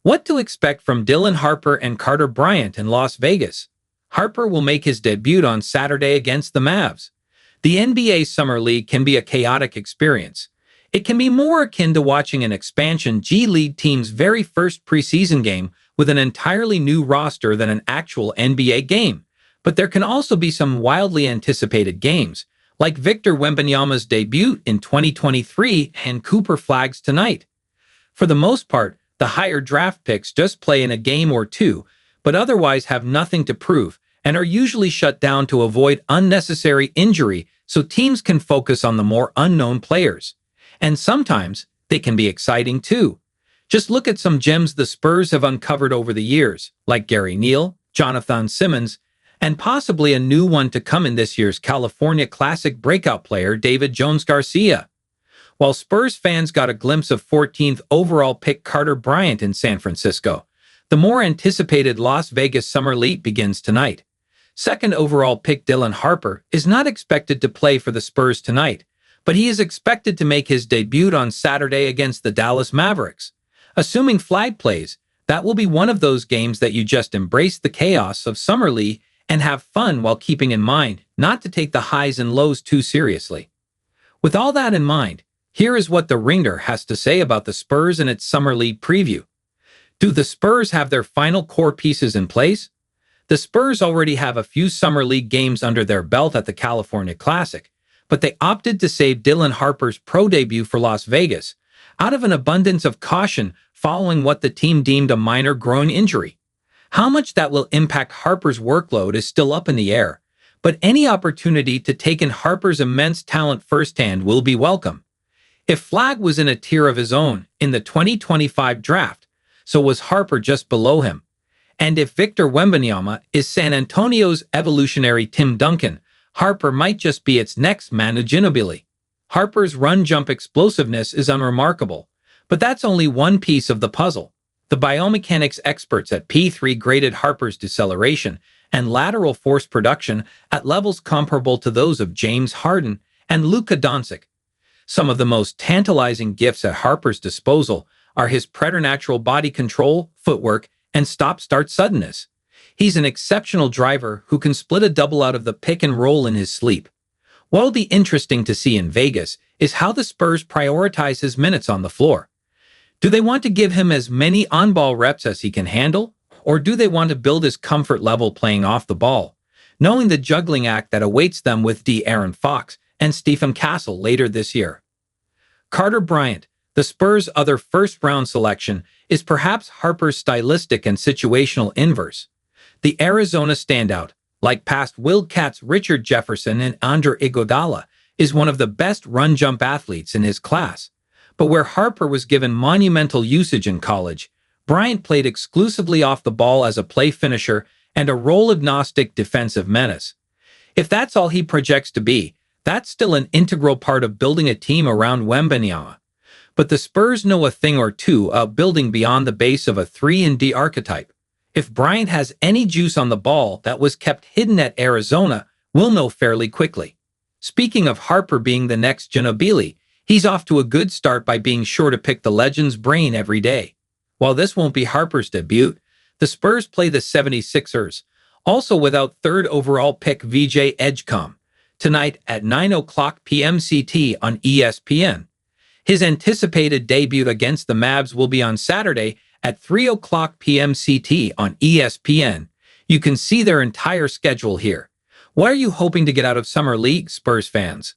What to expect from Dylan Harper and Carter Bryant in Las Vegas? Harper will make his debut on Saturday against the Mavs. The NBA Summer League can be a chaotic experience. It can be more akin to watching an expansion G League team's very first preseason game with an entirely new roster than an actual NBA game. But there can also be some wildly anticipated games, like Victor Wembanyama's debut in 2023 and Cooper Flagg's tonight. For the most part, the higher draft picks just play in a game or two, but otherwise have nothing to prove and are usually shut down to avoid unnecessary injury so teams can focus on the more unknown players. And sometimes they can be exciting too. Just look at some gems the Spurs have uncovered over the years, like Gary Neal, Jonathan Simmons, and possibly a new one to come in this year's California Classic breakout player David Jones-Garcia. While Spurs fans got a glimpse of 14th overall pick Carter Bryant in San Francisco, the more anticipated Las Vegas Summer League begins tonight. Second overall pick Dylan Harper is not expected to play for the Spurs tonight, but he is expected to make his debut on Saturday against the Dallas Mavericks. Assuming Flagg plays, that will be one of those games that you just embrace the chaos of Summer League and have fun while keeping in mind not to take the highs and lows too seriously. With all that in mind, here is what the Ringer has to say about the Spurs and its Summer League preview. Do the Spurs have their final core pieces in place? The Spurs already have a few Summer League games under their belt at the California Classic, but they opted to save Dylan Harper's pro debut for Las Vegas out of an abundance of caution following what the team deemed a minor groin injury. How much that will impact Harper's workload is still up in the air, but any opportunity to take in Harper's immense talent firsthand will be welcome. If Flagg was in a tier of his own in the 2025 draft, so was Harper just below him. And if Victor Wembanyama is San Antonio's evolutionary Tim Duncan, Harper might just be its next Manu Ginobili. Harper's run-jump explosiveness is unremarkable, but that's only one piece of the puzzle. The biomechanics experts at P3 graded Harper's deceleration and lateral force production at levels comparable to those of James Harden and Luka Doncic. Some of the most tantalizing gifts at Harper's disposal are his preternatural body control, footwork, and stop-start suddenness. He's an exceptional driver who can split a double out of the pick and roll in his sleep. What'll be interesting to see in Vegas is how the Spurs prioritize his minutes on the floor. Do they want to give him as many on-ball reps as he can handle, or do they want to build his comfort level playing off the ball, knowing the juggling act that awaits them with De'Aaron Fox and Stephen Castle later this year? Carter Bryant, the Spurs' other first-round selection, is perhaps Harper's stylistic and situational inverse. The Arizona standout, like past Wildcats Richard Jefferson and Andre Iguodala, is one of the best run-jump athletes in his class. But where Harper was given monumental usage in college, Bryant played exclusively off the ball as a play finisher and a role-agnostic defensive menace. If that's all he projects to be, that's still an integral part of building a team around Wembanyama. But the Spurs know a thing or two about building beyond the base of a 3-and-D archetype. If Bryant has any juice on the ball that was kept hidden at Arizona, we'll know fairly quickly. Speaking of Harper being the next Ginobili, he's off to a good start by being sure to pick the legend's brain every day. While this won't be Harper's debut, the Spurs play the 76ers, also without third overall pick VJ Edgecombe, tonight at 9:00 p.m. CT on ESPN. His anticipated debut against the Mavs will be on Saturday at 3:00 p.m. CT on ESPN. You can see their entire schedule here. What are you hoping to get out of Summer League, Spurs fans?